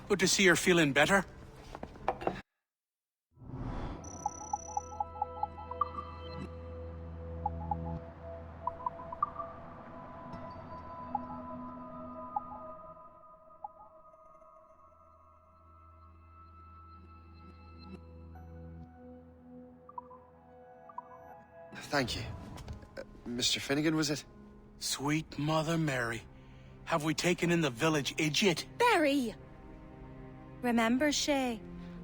Good to see you're feeling better. Thank you. Mr. Finnegan, was it? Sweet Mother Mary. Have we taken in the village idiot? Barry! Remember, Shay,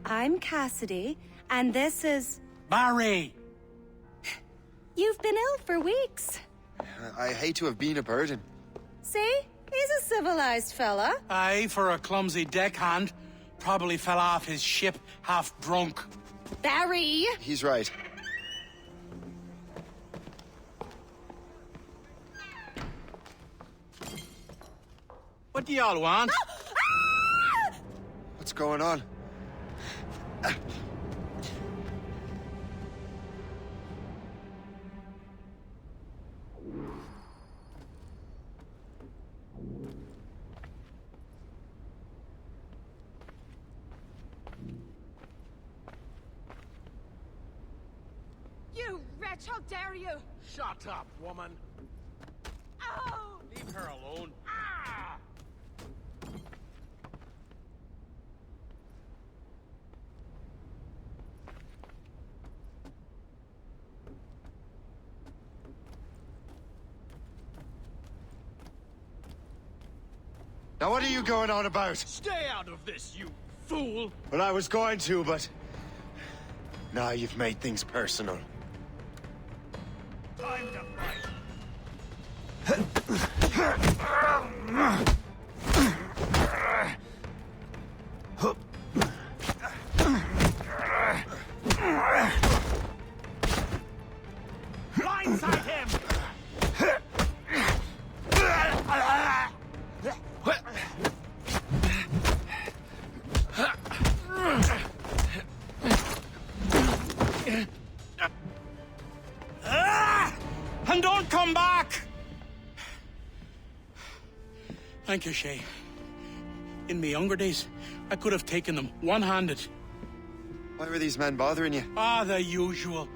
I'm Cassidy, and this is... Barry! You've been ill for weeks. I hate to have been a burden. See? He's a civilized fella. Aye, for a clumsy deckhand. Probably fell off his ship half drunk. Barry! He's right. What do y'all want? What's going on? You wretch, how dare you! Shut up, woman. Oh! Leave her alone. Ah! Now what are you going on about? Stay out of this, you fool! Well, I was going to, but... Now you've made things personal. Time to fight. Blindside him! And don't come back! Thank you, Shay. In my younger days, I could have taken them one-handed. Why were these men bothering you? Ah, the usual.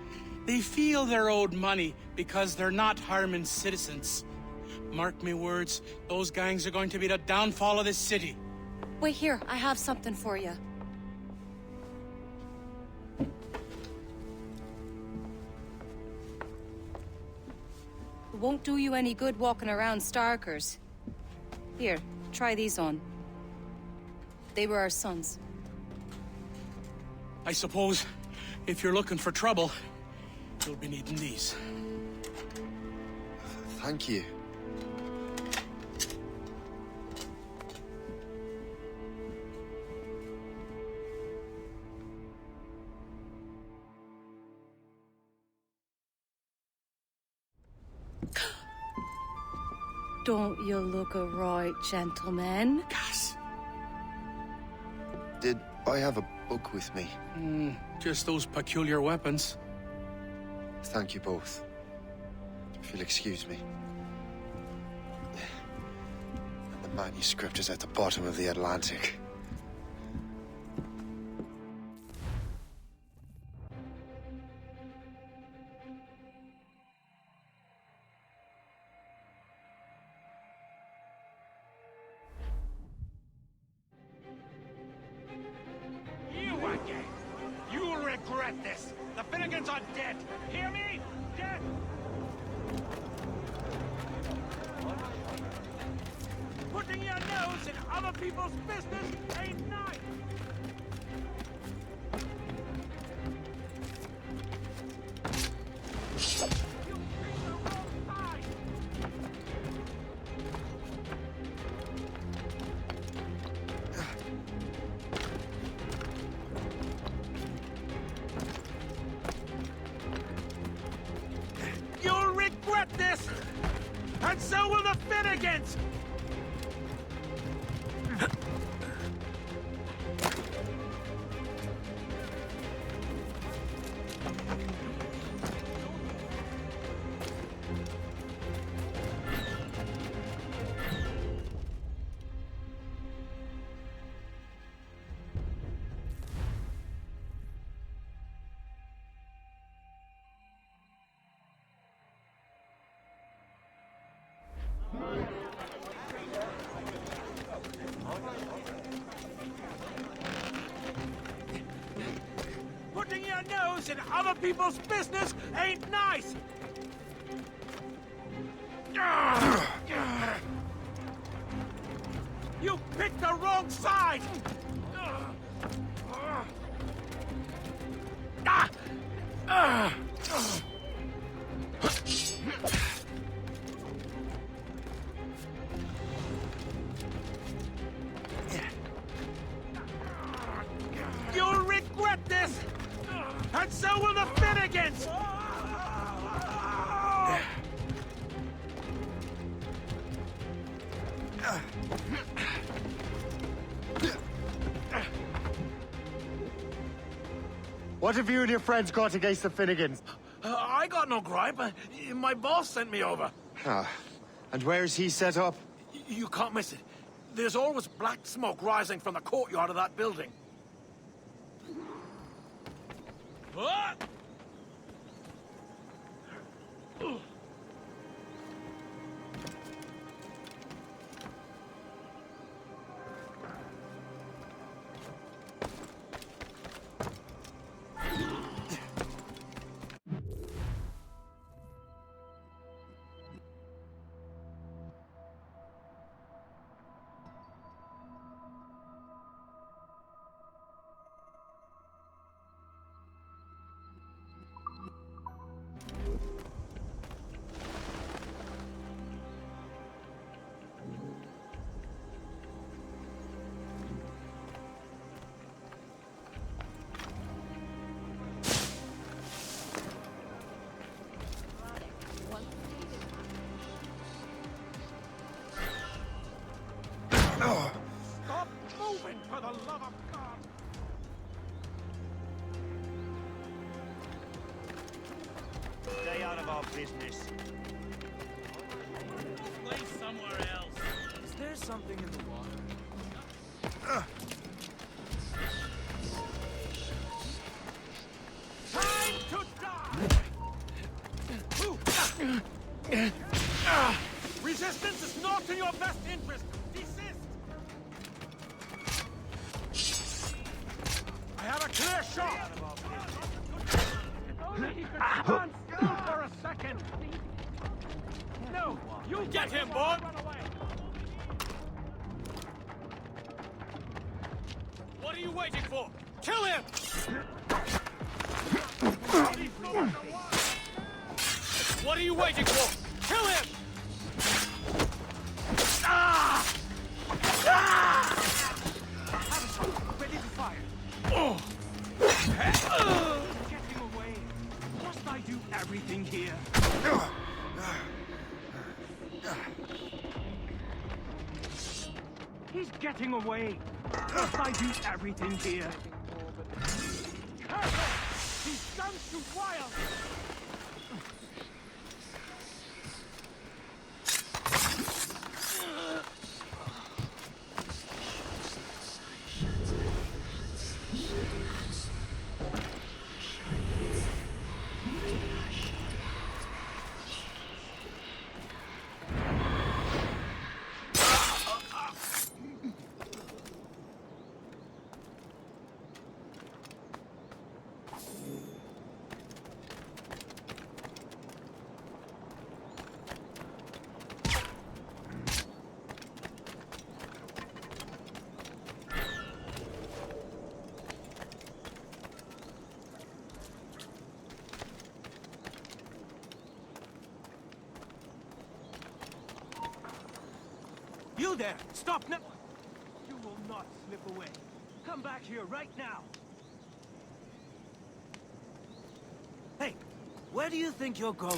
They feel they're owed money because they're not harming citizens. Mark me words, those gangs are going to be the downfall of this city. Wait here, I have something for you. It won't do you any good walking around Starkers. Here, try these on. They were our sons. I suppose, if you're looking for trouble, you'll be needing these. Thank you. Don't you look a right gentleman? Gas. Did I have a book with me? Just those peculiar weapons. Thank you both. If you'll excuse me. And the manuscript is at the bottom of the Atlantic. You again! You'll regret this! The Finnegans are dead! Hear me? Dead! Putting your nose in other people's business ain't nice! You picked the wrong side! You'll regret this! And so will the Finnegans! nose in other people's business ain't nice! You picked the wrong side! You'll regret this! And so will the Finnegans! What have you and your friends got against the Finnegans? I got no gripe. My boss sent me over. Ah, and where's he set up? You can't miss it. There's always black smoke rising from the courtyard of that building. What? Stop moving, for the love of God! Stay out of our business. Play somewhere else. Is there something in the water? Time to die! Resistance is not in your best interest! Desist! I have a clear shot! If only he could stand still for a second! No! You get him, boy! Run away! What are you waiting for? Kill him! What are you waiting for? Kill him! Ready to fire! Getting away! Must I do everything here? He's getting away! Must I do everything here? Careful! He's done too wild! You there! Stop now! You will not slip away. Come back here right now! Hey, where do you think you're going?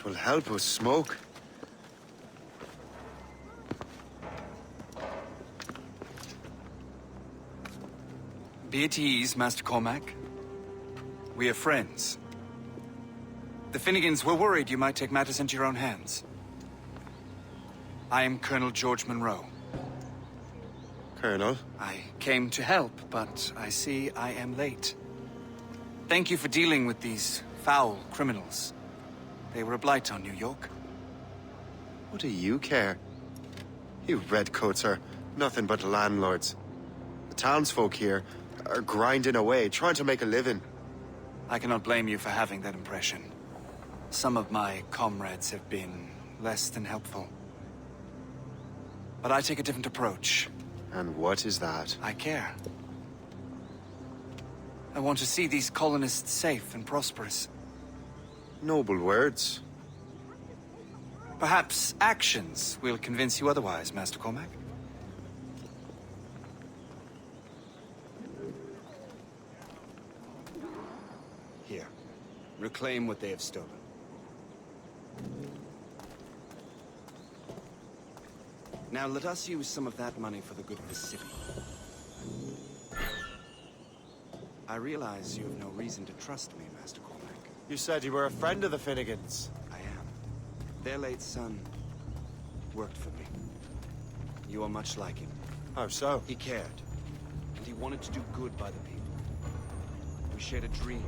'Twill help us smoke. Be at ease, Master Cormac. We are friends. The Finnegans were worried you might take matters into your own hands. I am Colonel George Monroe. Colonel? I came to help, but I see I am late. Thank you for dealing with these foul criminals. They were a blight on New York. What do you care? You redcoats are nothing but landlords. The townsfolk here are grinding away, trying to make a living. I cannot blame you for having that impression. Some of my comrades have been less than helpful. But I take a different approach. And what is that? I care. I want to see these colonists safe and prosperous. Noble words. Perhaps actions will convince you otherwise, Master Cormac. Here. Reclaim what they have stolen. Now let us use some of that money for the good of the city. I realize you have no reason to trust me, Master Cormac. You said you were a friend of the Finnegans. I am. Their late son worked for me. You are much like him. How so? He cared, and he wanted to do good by the people. We shared a dream,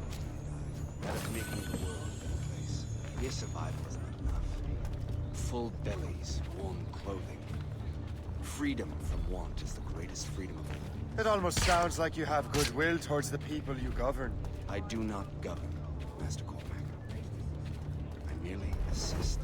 that of making the world a better place. Mere survival is not enough. Full bellies, warm clothing. Freedom from want is the greatest freedom of all. It almost sounds like you have goodwill towards the people you govern. I do not govern, Master Cormac. I merely assist.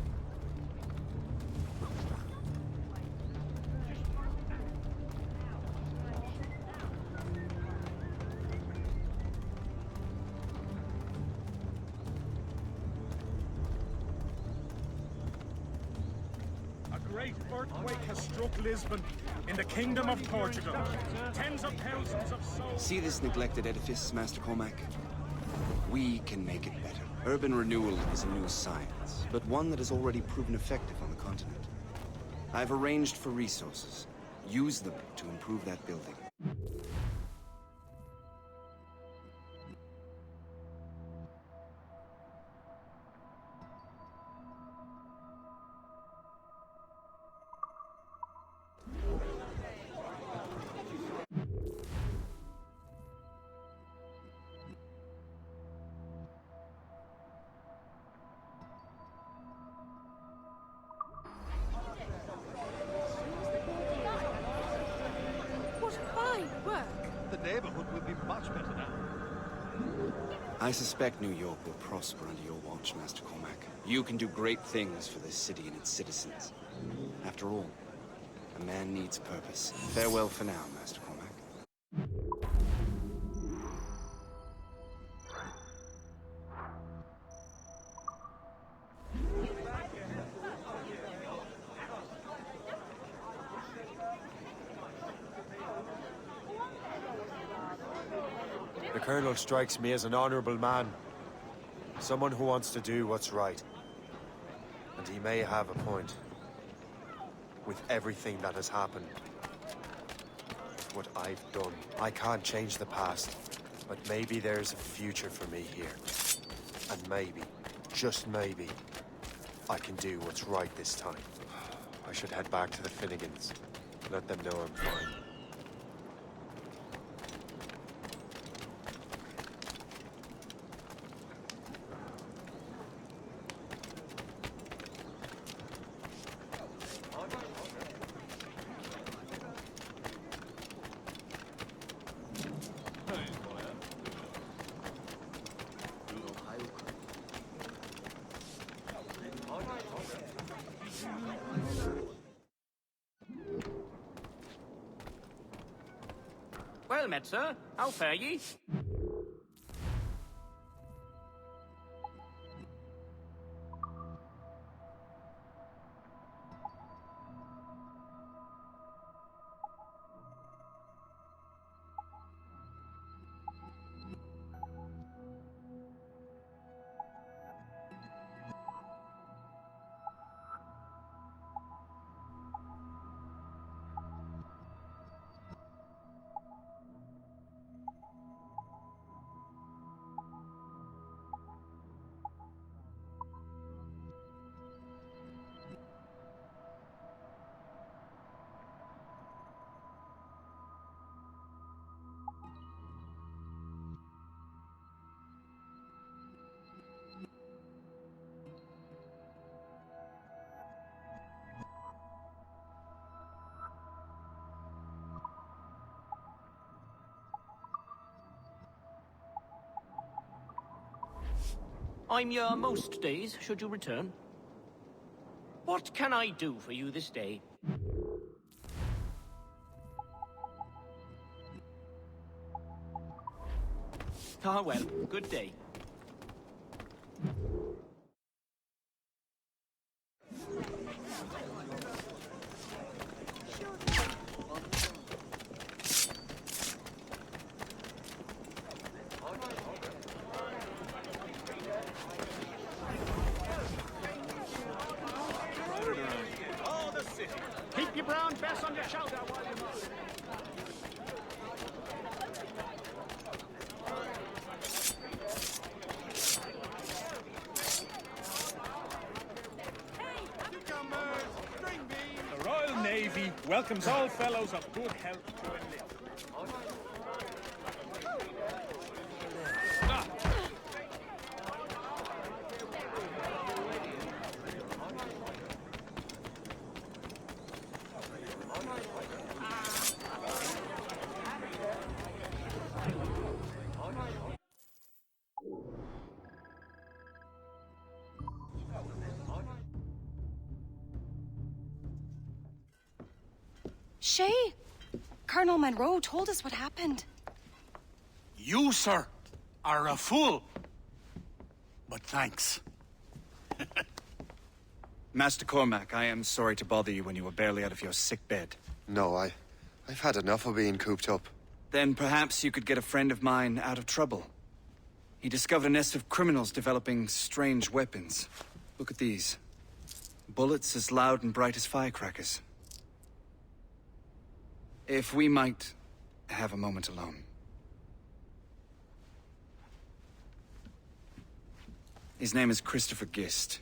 A great earthquake has struck Lisbon in the Kingdom of Portugal. Tens of thousands of souls. See this neglected edifice, Master Cormac? We can make it better. Urban renewal is a new science, but one that has already proven effective on the continent. I've arranged for resources. Use them to improve that building. What fine work! The neighborhood will be much better now. I suspect New York will prosper under your watch, Master Cormac. You can do great things for this city and its citizens. After all, a man needs purpose. Farewell for now, Master Cormac. The Colonel strikes me as an honorable man. Someone who wants to do what's right. And he may have a point. With everything that has happened. With what I've done. I can't change the past. But maybe there's a future for me here. And maybe, just maybe, I can do what's right this time. I should head back to the Finnegans. Let them know I'm fine. Well met, sir. How fare ye? I'm your most days, should you return. What can I do for you this day? Ah, well, good day. Keep your brown bess on your shoulder while you're moving. The Royal Navy welcomes all fellows of good health to enlist. Shay, Colonel Monroe told us what happened. You, sir, are a fool. But thanks. Master Cormac, I am sorry to bother you when you were barely out of your sick bed. No, I've had enough of being cooped up. Then perhaps you could get a friend of mine out of trouble. He discovered a nest of criminals developing strange weapons. Look at these. Bullets as loud and bright as firecrackers. If we might have a moment alone. His name is Christopher Gist.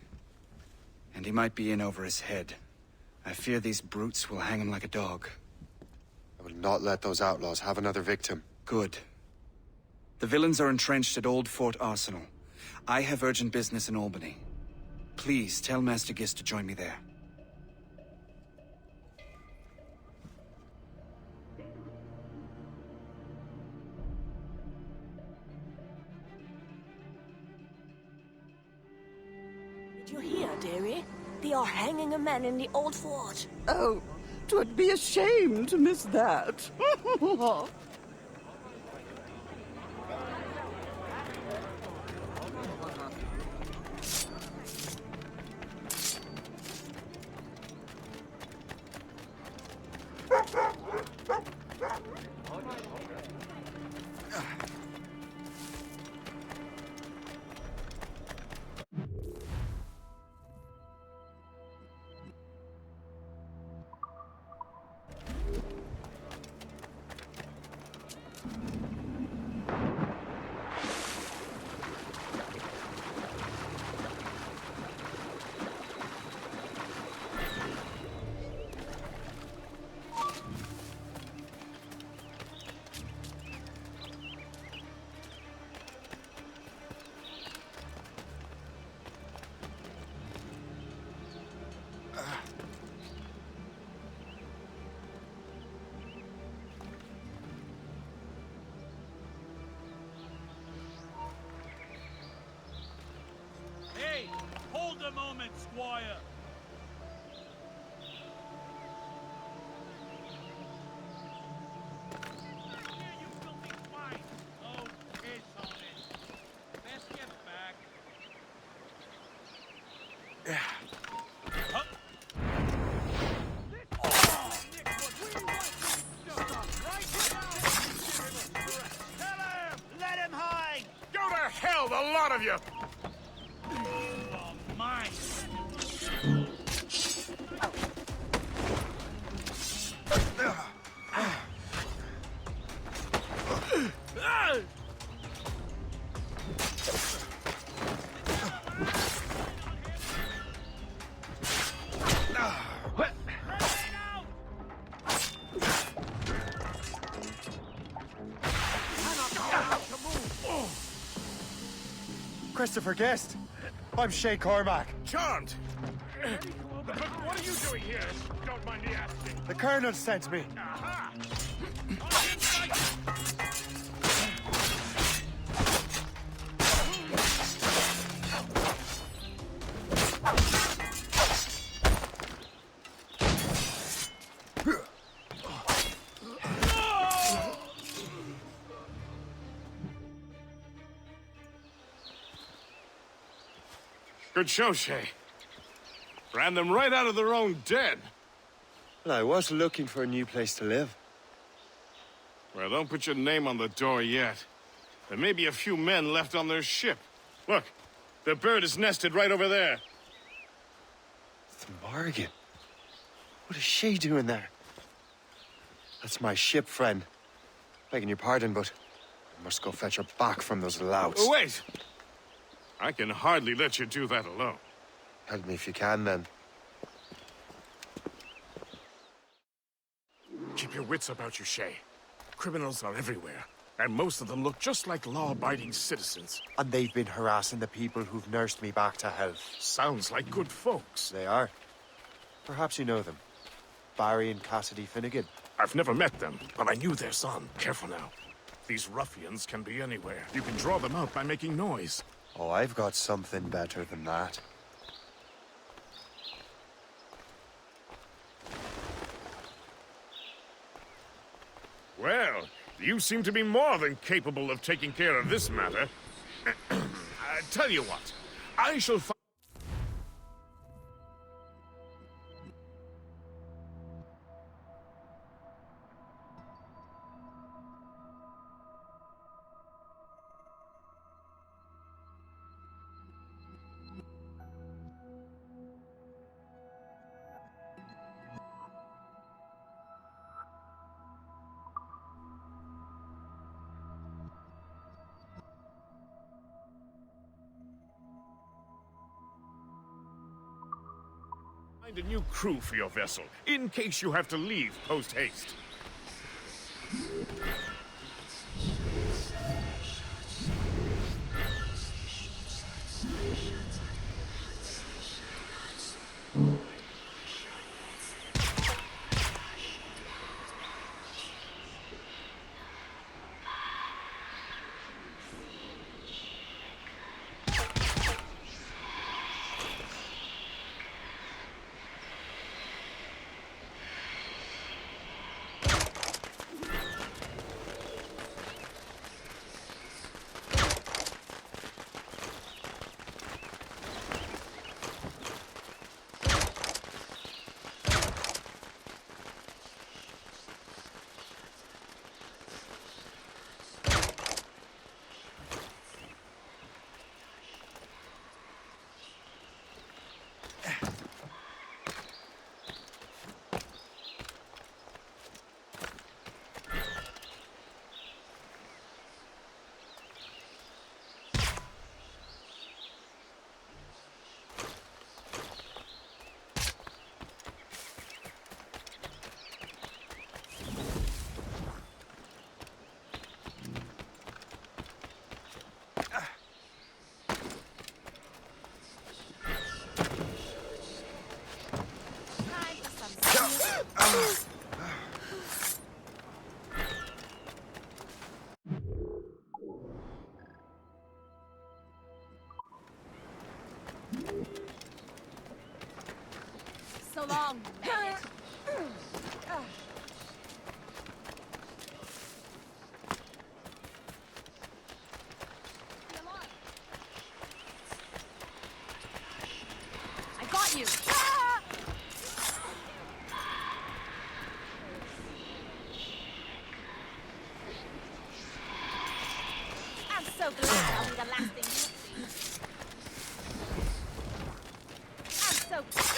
And he might be in over his head. I fear these brutes will hang him like a dog. I will not let those outlaws have another victim. Good. The villains are entrenched at Old Fort Arsenal. I have urgent business in Albany. Please tell Master Gist to join me there. Did you hear, dearie? They are hanging a man in the old fort. Oh, 'twould be a shame to miss that. Hey, hold a moment, Squire. Here, you filthy swine. Oh, piss on it. Best get back. Huh? Let him hide! Go to hell, the lot of you! Mine. Christopher Guest. I'm Shay Cormac. Charmed. But what are you doing here? Don't mind me asking. The Colonel sent me. Aha! Good show, Shay. Ran them right out of their own den. Well, I was looking for a new place to live. Well, don't put your name on the door yet. There may be a few men left on their ship. Look, the bird is nested right over there. The Morgan. What is she doing there? That's my ship, friend. Begging your pardon, but I must go fetch her back from those louts. Oh, wait! I can hardly let you do that alone. Help me if you can, then. Keep your wits about you, Shay. Criminals are everywhere, and most of them look just like law-abiding citizens. And they've been harassing the people who've nursed me back to health. Sounds like good folks. They are. Perhaps you know them. Barry and Cassidy Finnegan. I've never met them, but I knew their son. Careful now. These ruffians can be anywhere. You can draw them out by making noise. Oh, I've got something better than that. Well, you seem to be more than capable of taking care of this matter. I tell you what, I shall find... Find a new crew for your vessel, in case you have to leave post-haste. So long, maggot. I got you. I'm so glad I'll be the last thing you see. I'm so...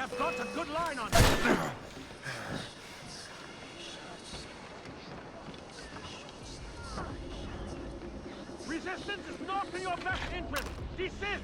I've got a good line on it. Resistance is not in your best interest. Desist!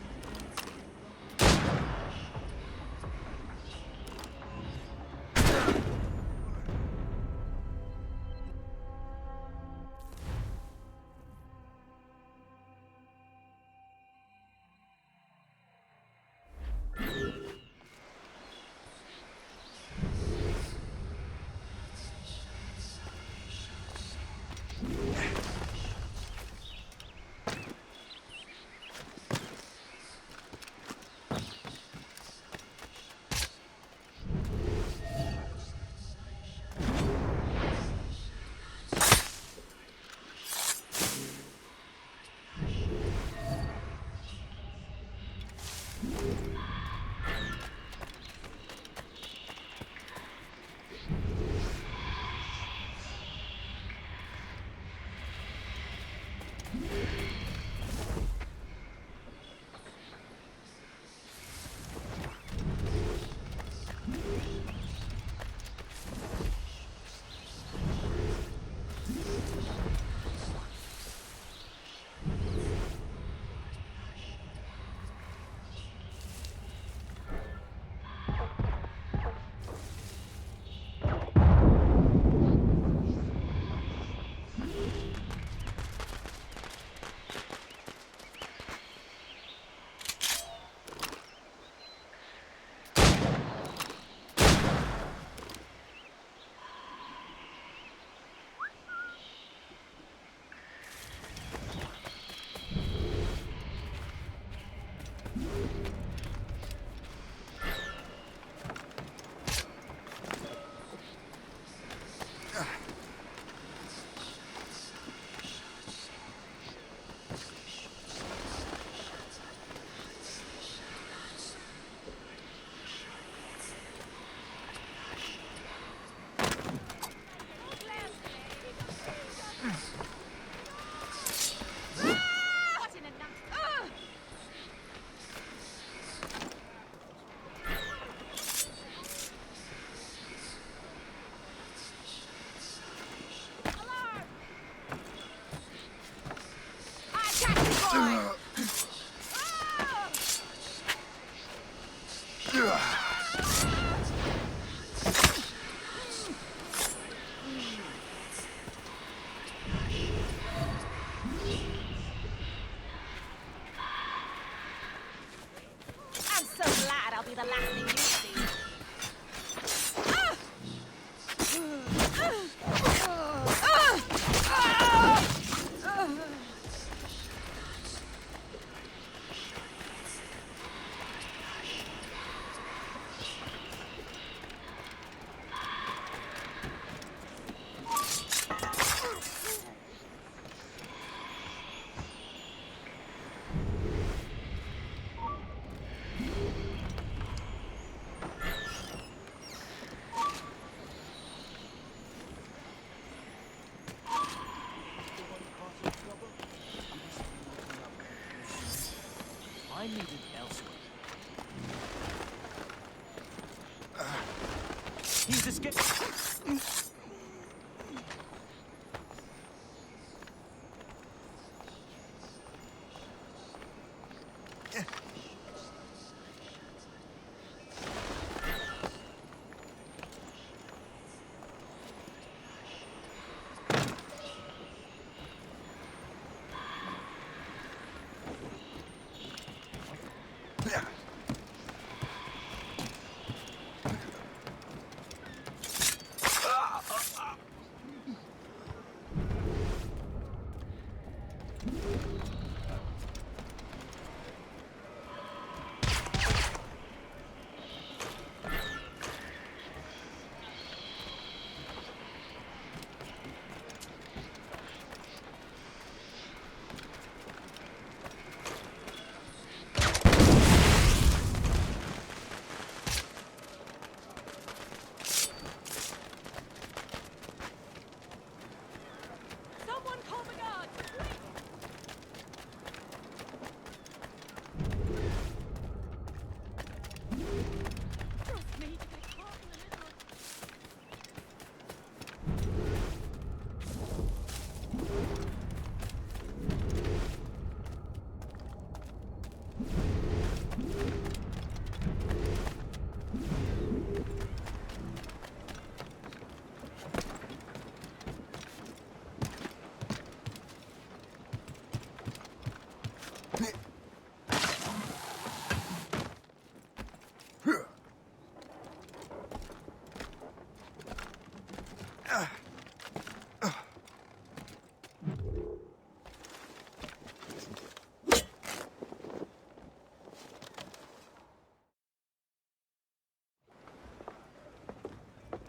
be the last thing you see. I needed elsewhere. He's escaped.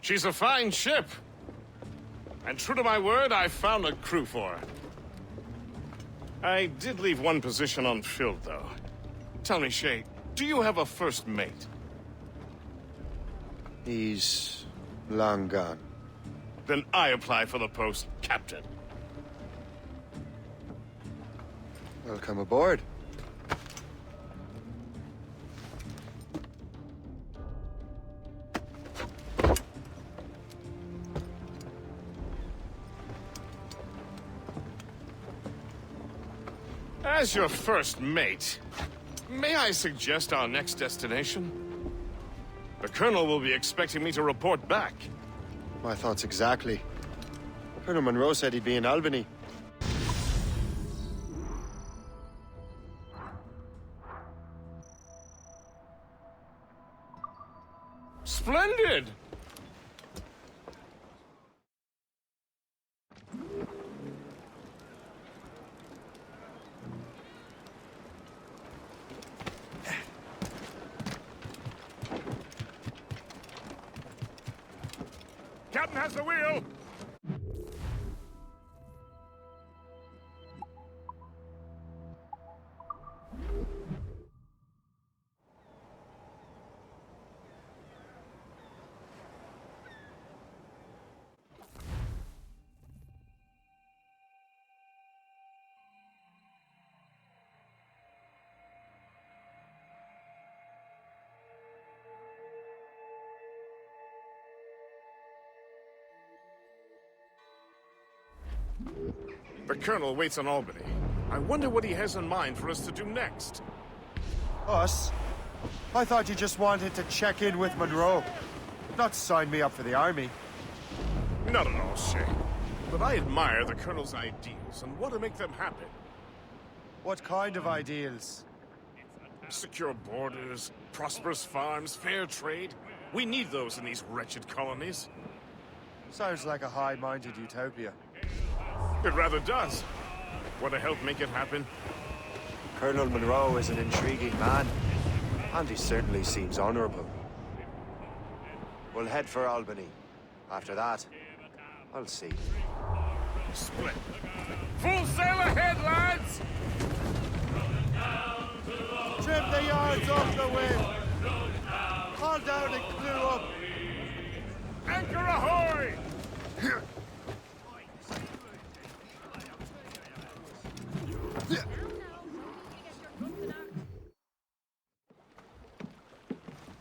She's a fine ship. And true to my word, I found a crew for her. I did leave one position unfilled, though. Tell me, Shay, do you have a first mate? He's long gone. Then I apply for the post, Captain. Welcome aboard. As your first mate, may I suggest our next destination? The Colonel will be expecting me to report back. My thoughts exactly. Colonel Monroe said he'd be in Albany. Splendid! Captain has the wheel! The Colonel waits in Albany. I wonder what he has in mind for us to do next. Us? I thought you just wanted to check in with Monroe. Not sign me up for the army. Not at all, Shay. But I admire the Colonel's ideals and want to make them happen. What kind of ideals? Secure borders, prosperous farms, fair trade. We need those in these wretched colonies. Sounds like a high-minded utopia. It rather does. Want to help make it happen? Colonel Monroe is an intriguing man, and he certainly seems honorable. We'll head for Albany. After that, I'll see. Split. Full sail ahead, lads! Trim the yards off the wind! Haul down and clew up! Anchor ahoy!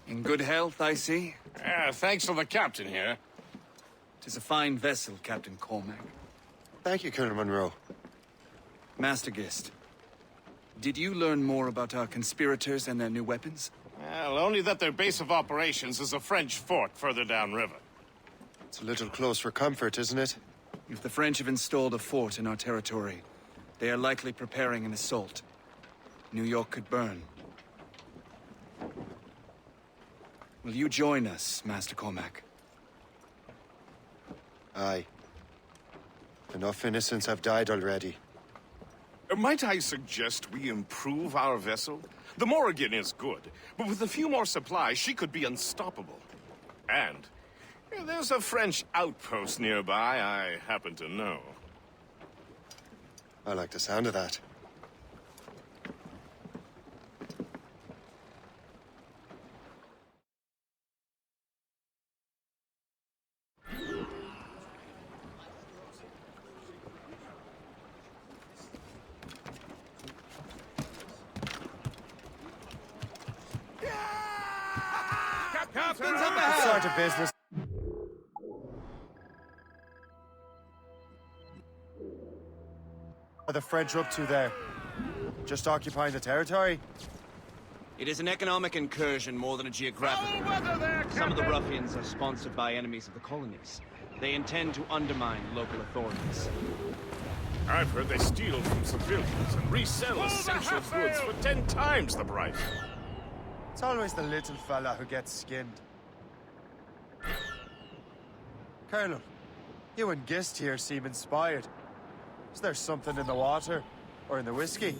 In good health, I see. Thanks to the captain here. 'Tis a fine vessel, Captain Cormac. Thank you, Colonel Monroe. Master Gist, did you learn more about our conspirators and their new weapons? Well, only that their base of operations is a French fort further downriver. It's a little close for comfort, isn't it? If the French have installed a fort in our territory, they are likely preparing an assault. New York could burn. Will you join us, Master Cormac? Aye. Enough innocents have died already. Might I suggest we improve our vessel? The Morrigan is good, but with a few more supplies, she could be unstoppable. And there's a French outpost nearby I happen to know. I like the sound of that. What sort of business? Are the French up to there? Just occupying the territory? It is an economic incursion more than a geographical one. Some of the ruffians are sponsored by enemies of the colonies. They intend to undermine local authorities. I've heard they steal from civilians and resell essential goods for 10 times the price. It's always the little fella who gets skinned. Colonel, you and Gist here seem inspired. Is there something in the water? Or in the whiskey?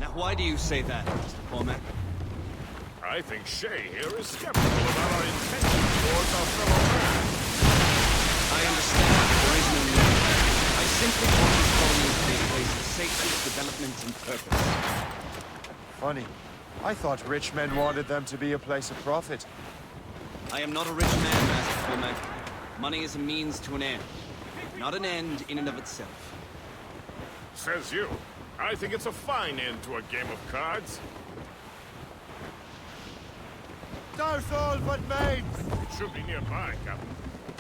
Now, why do you say that, Mr. Cormac? I think Shay here is skeptical about our intentions towards our fellow man. I understand. There is no need. I simply want this colony to be a place of safety, development, and purpose. Funny. I thought rich men wanted them to be a place of profit. I am not a rich man, Master Cormac. Money is a means to an end, not an end in and of itself. Says you. I think it's a fine end to a game of cards. Douse all but mates! It should be nearby, Captain.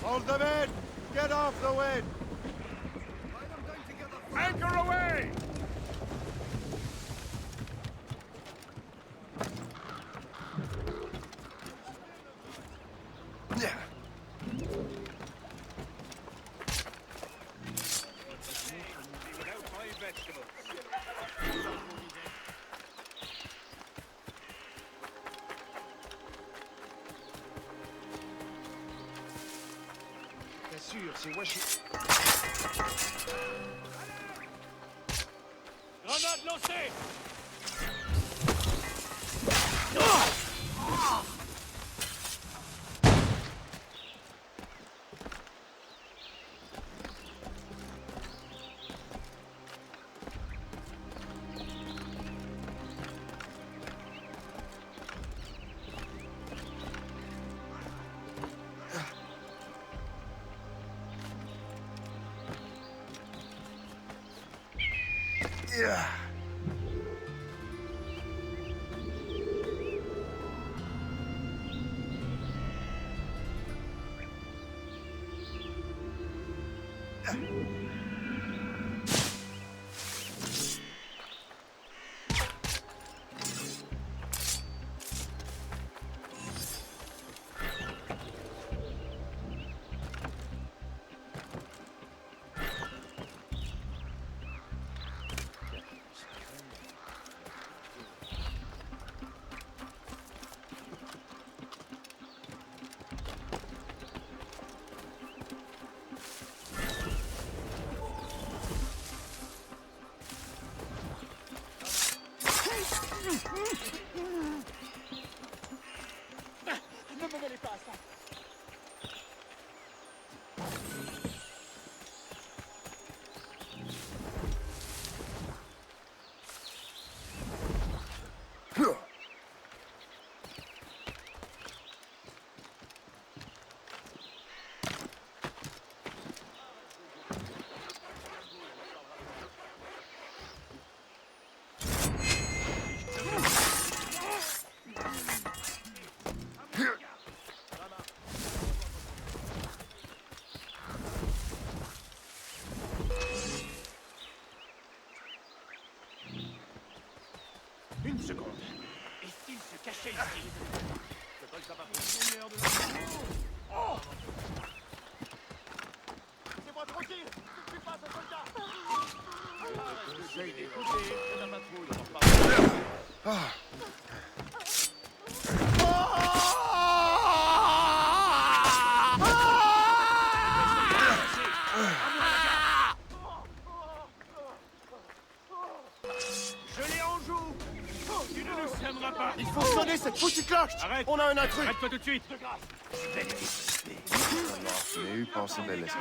Hold them in! Get off the wind! Anchor away! Grenade lancée! Yeah. secondes. Et s'il se cachait ici? Je crois que ça va faire une heure de oh! Laissez-moi tranquille! Je ne suis pas un soldat! J'essaye d'écouter, c'est la patrouille, on en parle. Je l'ai en joue! Tu ne nous sèmeras pas! Il faut sonner cette foutue cloche! Arrête! On a un intrus! Arrête-toi tout de suite! De grâce! Nu possibilities.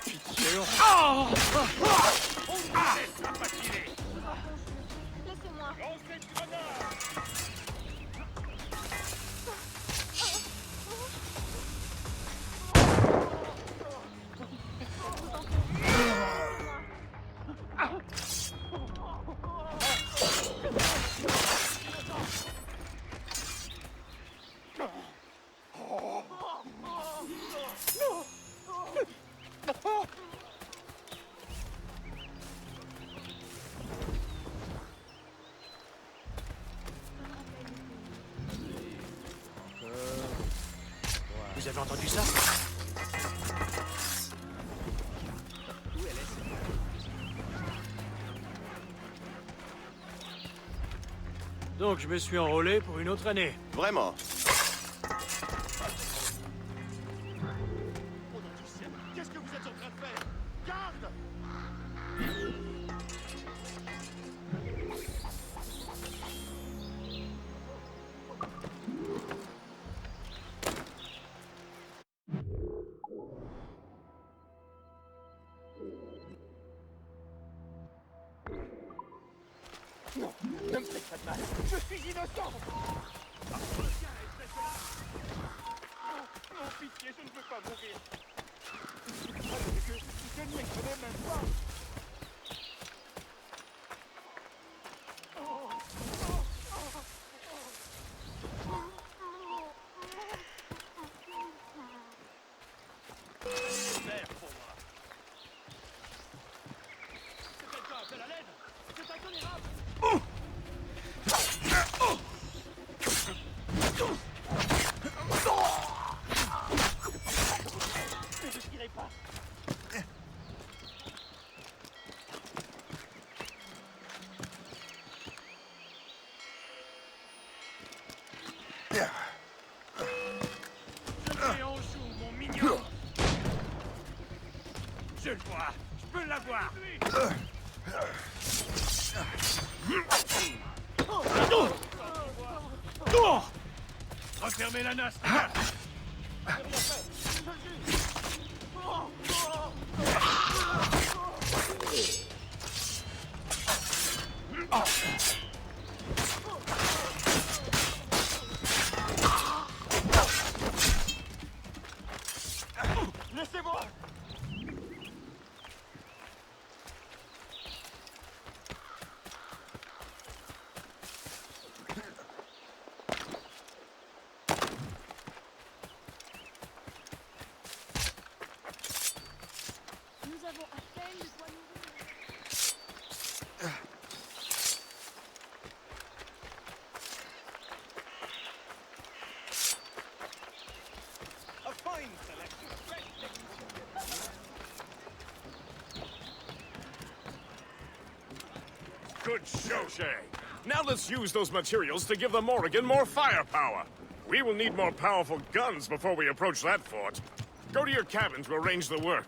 Pitié! Oh! On ne te laissera pas tirer! Laissez-moi. Lancez de grenade! Vous avez entendu ça? Donc je me suis enrôlé pour une autre année. Vraiment? Qu'est-ce que vous êtes en train de faire? Garde! Non, ne me faites pas de mal. Je suis innocent. Non, non, pitié, je ne veux pas mourir. Je ne les connais même pas. Merde pour moi. C'est quelqu'un appelle à l'aide. C'est intolérable. Ne tirez pas. Je l'ai en joue, mon mignon. Je le vois. Je peux l'avoir. Refermez la nasse. Laissez-moi. Nous avons à peine de quoi nourrir. A fine selection. Good show, Shay. Now let's use those materials to give the Morrigan more firepower. We will need more powerful guns before we approach that fort. Go to your cabin to arrange the work.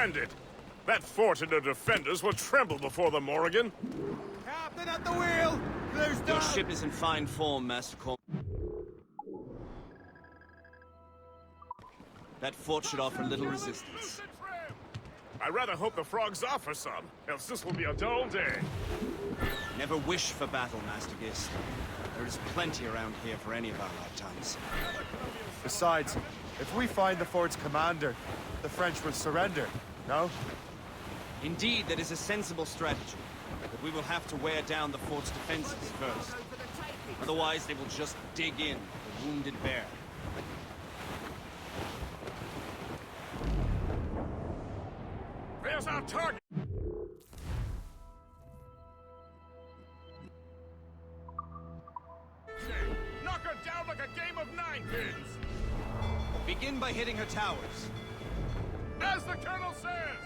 Splendid! That fort and their defenders will tremble before the Morrigan. Captain at the wheel! Your ship is in fine form, Master Cormac. That fort should offer little resistance. I rather hope the frogs offer some, else this will be a dull day. Never wish for battle, Master Gist. There is plenty around here for any of our lifetimes. Besides, if we find the fort's commander, the French will surrender, no? Indeed, that is a sensible strategy. But we will have to wear down the fort's defenses first. Otherwise, they will just dig in, the wounded bear. There's our target! Knock her down like a game of ninepins! Begin by hitting her towers. As the Colonel says!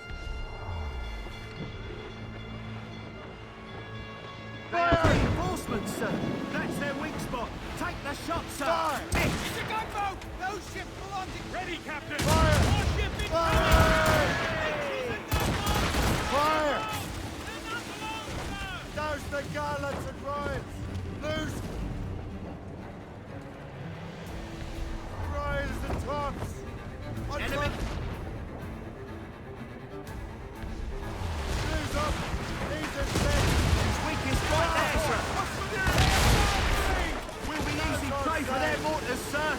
Reinforcements, sir. That's their weak spot. Take the shot, sir. Fire! It's a gunboat! Those ships belong to... Ready, Captain! Fire! More ship incoming! Fire! Douse the gallants and royals! Loose! Royals and tops! Enemy... Lose up! These are dead! Weakest right there, sir. We'll be easy prey for their mortars, sir.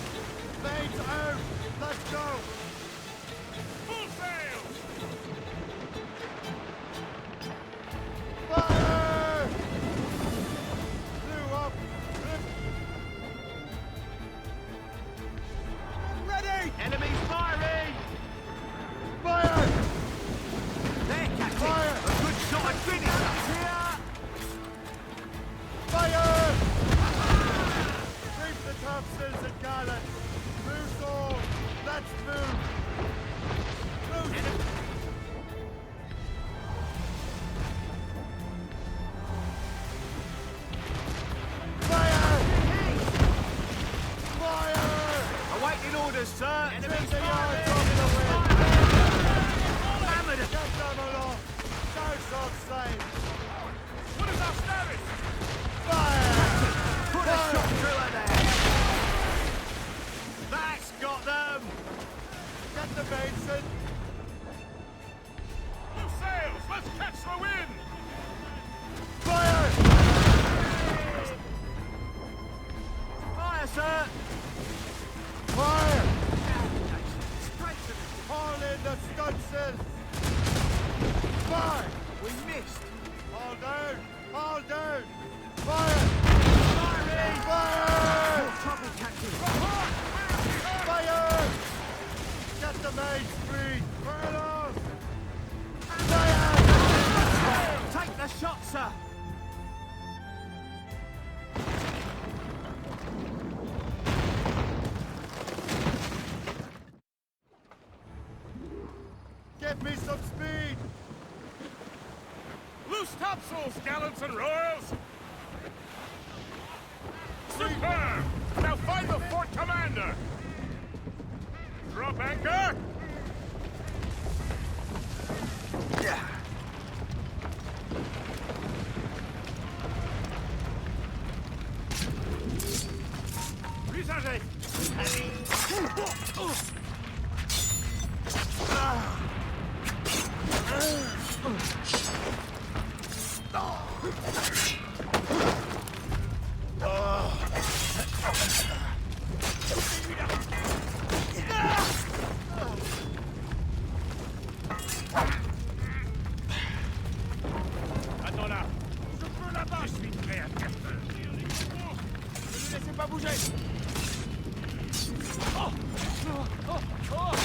Mains out! Let's go! Full sail! Fire! Blew up! Ready! Enemies firing! Fire! There, Captain. Fire! A good shot and finish up here. Fire! Keep the topsails and gallants! Loose all! Let's move! Loose! Fire! Fire! Awaiting orders, sir. Take the yards off the wind! Hammered. Get them along! Douse on sail! What is our status? Fire! Put a shot through her there. That's got them. Get the mainsail! Full sails! Let's catch the wind! Fire! Fire, sir. Fire! Straight to Haul in the stunsails! Fire! We missed. Haul down! Haul down! Fire! Firing. Fire! More trouble, Captain. Fire! Get the mains free! Fire off! Fire! Take the shot, sir. Give me some speed! Loose topsails, gallants and royals! Superb! Now find the fort commander! Drop anchor! Visage! Attends là! Je peux là-bas! Je suis prêt à faire feu! Ne le laissez pas bouger! Oh! Oh! Oh!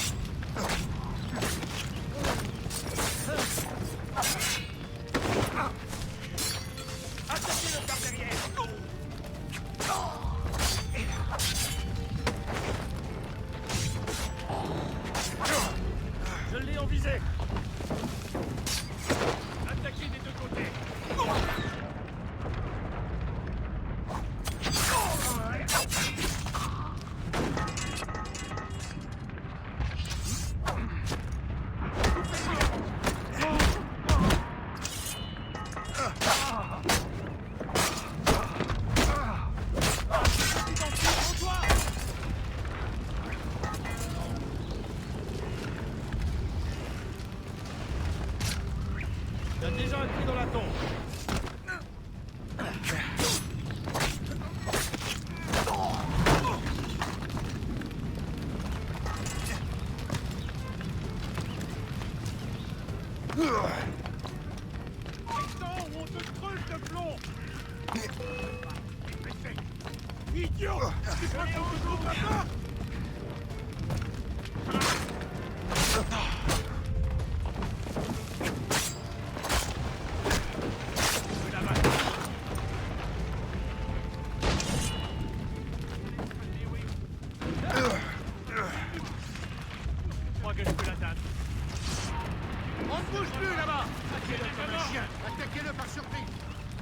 Il y a déjà un cri dans la tombe. Attends, on te creuse de plomb. Idiot! Tu crois qu'on te trouve là-bas? Je crois que je peux l'atteindre. On ne bouge plus là-bas! Attaquez-le comme un chien! Attaquez-le par surprise!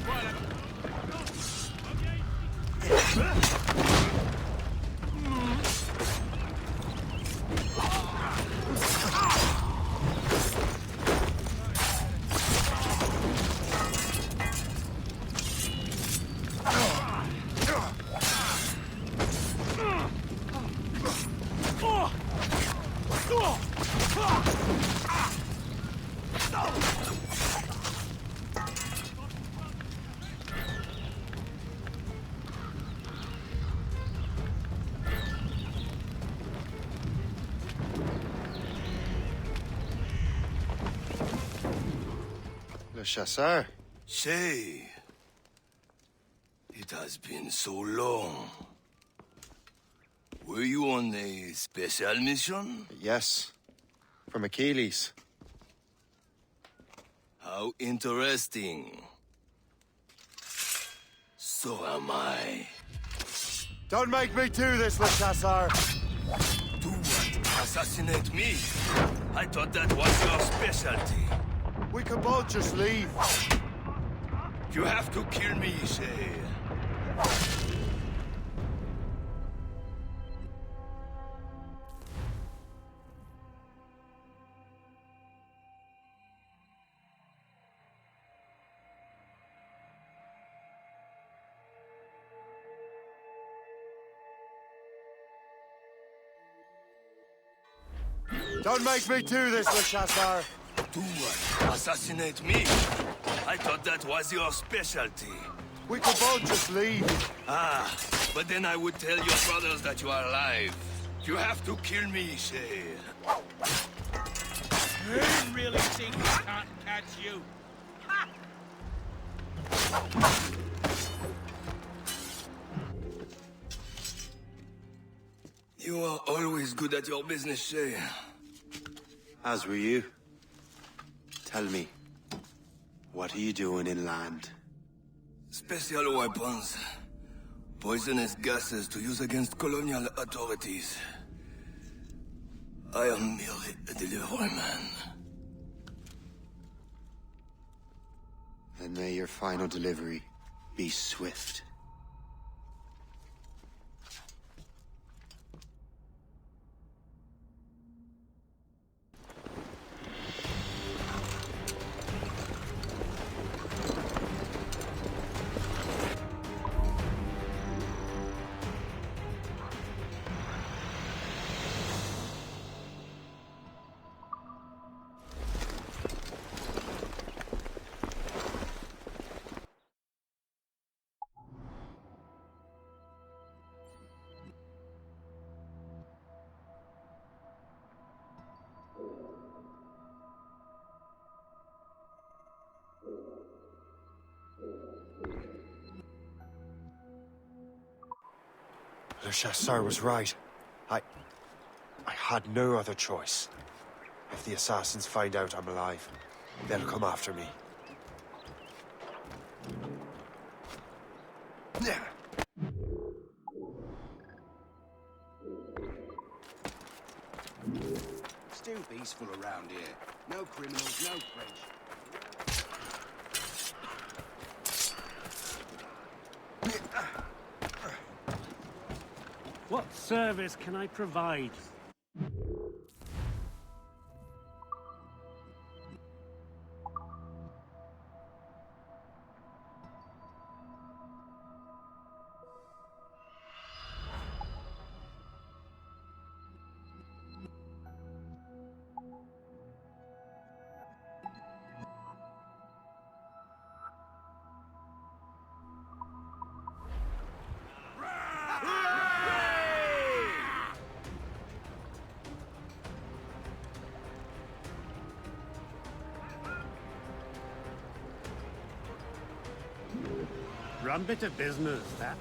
Voilà. Le chasseur? Say, it has been so long. Were you on a special mission? Yes. From Achilles. How interesting. So am I. Don't make me do this, Le Chasseur! Do what? Assassinate me? I thought that was your specialty. We could both just leave. You have to kill me, Shay. Don't make me do this, Le Chasseur! Do what? Assassinate me? I thought that was your specialty. We could both just leave. Ah, but then I would tell your brothers that you are alive. You have to kill me, Shay. You really think we can't catch you? Ha! You are always good at your business, Shay. As were you. Tell me, what are you doing inland? Special weapons. Poisonous gases to use against colonial authorities. I am merely a delivery man. Then may your final delivery be swift. Le Chasseur was right. I had no other choice. If the Assassins find out I'm alive, they'll come after me. Still peaceful around here. No criminals, no French. What service can I provide? Rum bit of business, that.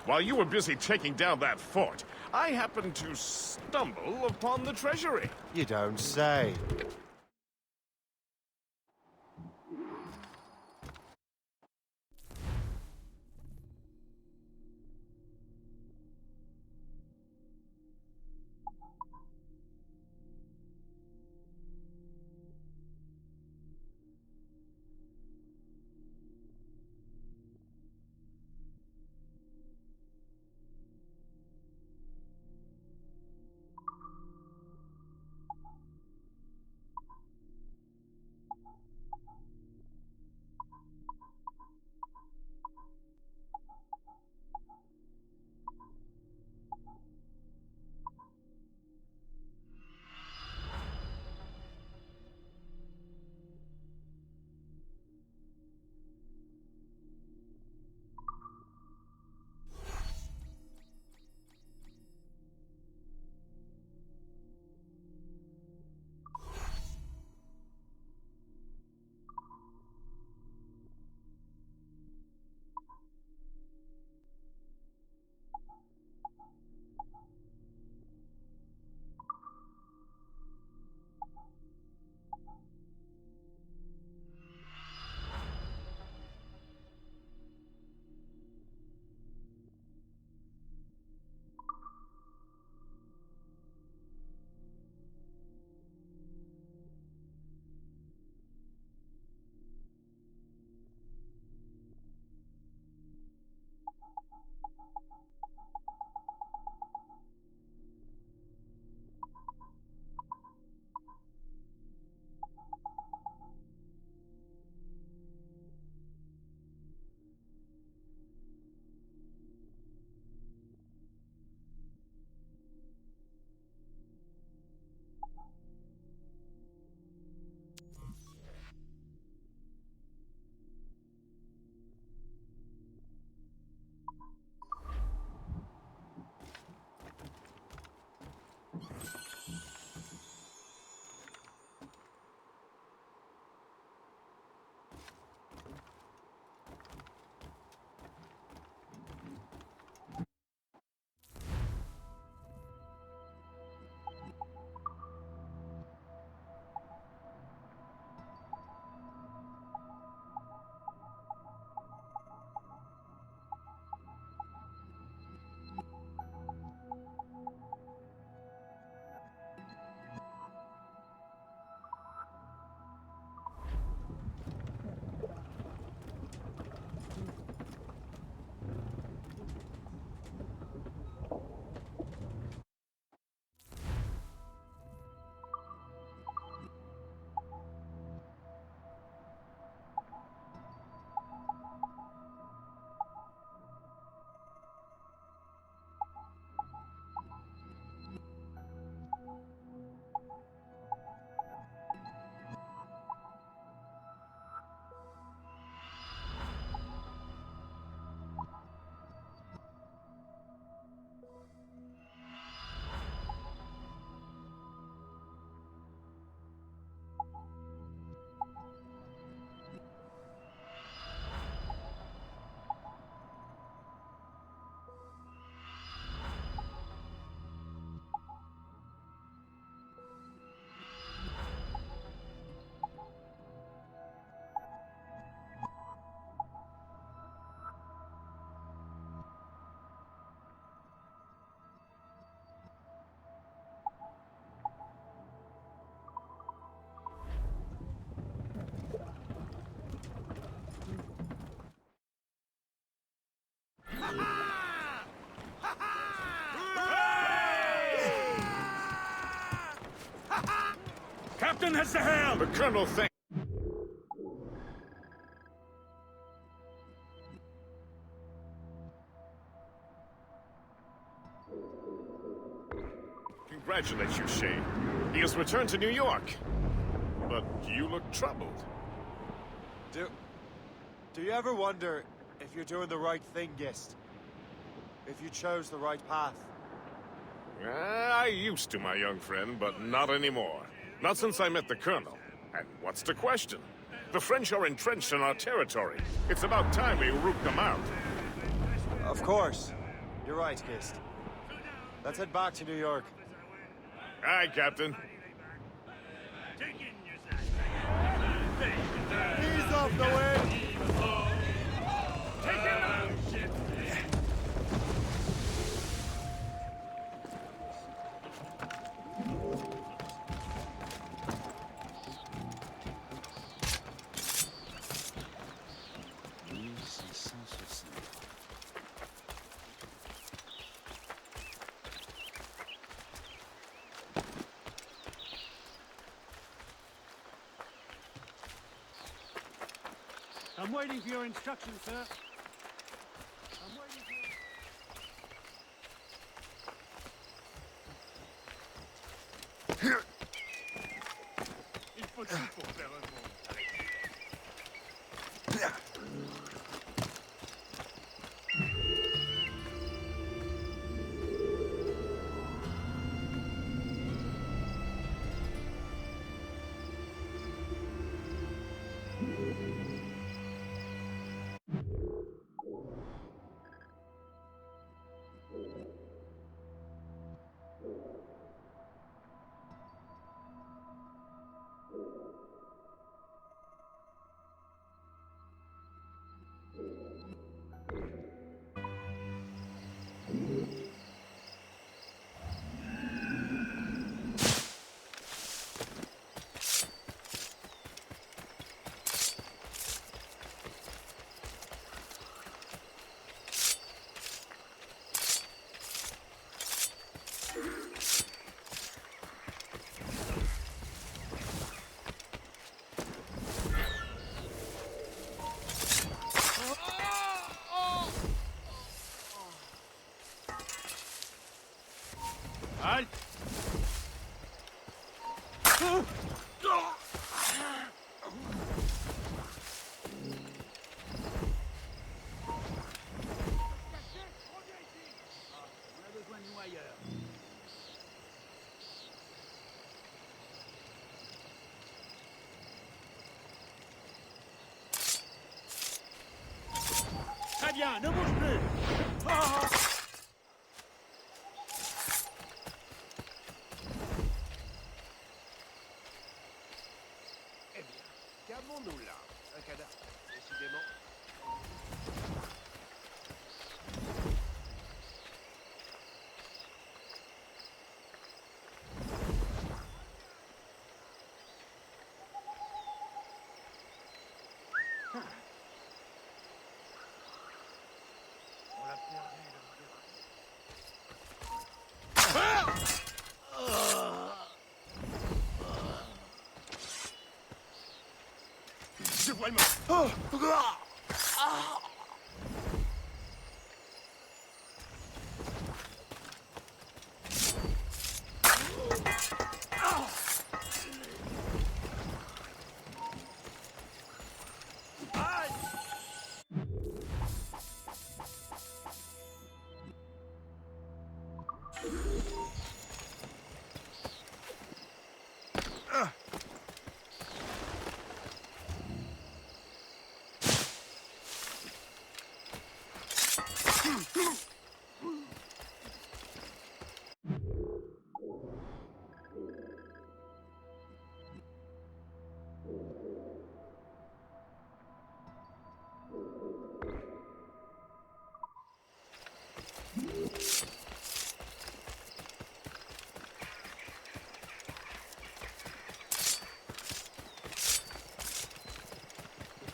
While you were busy taking down that fort, I happened to stumble upon the treasury. You don't say. Captain has the helm! The Colonel thinks... Congratulate you, Shay. He has returned to New York. But you look troubled. Do you ever wonder if you're doing the right thing, Gist? If you chose the right path? I used to, my young friend, but not anymore. Not since I met the Colonel. And what's the question? The French are entrenched in our territory. It's about time we root them out. Of course. You're right, Kist. Let's head back to New York. Aye, Captain. Ease off the way! I'm waiting for your instructions, sir. I'm waiting for your... Il faut tout pour faire un monde. Halt! Très bien, ne bouge plus! Eh bien, qu'avons-nous là? Un cadavre, décidément. On l'a perdu, le Je vois le mort.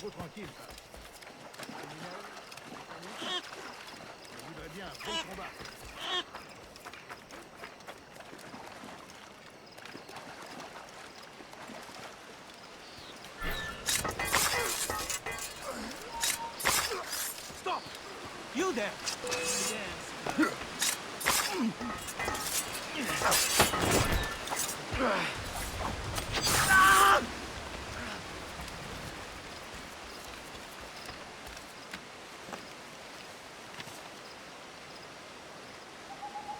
trop tranquille, ça. Je voudrais bien un bon combat. Stop! You there!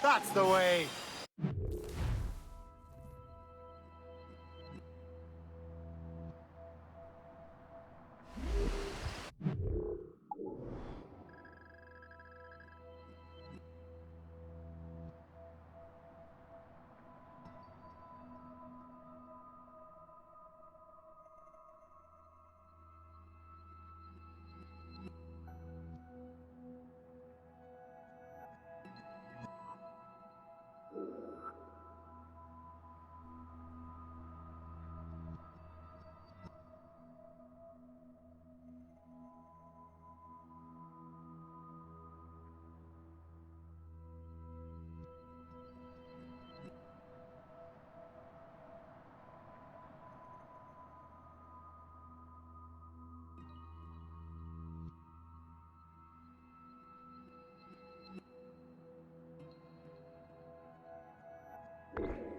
That's the way! You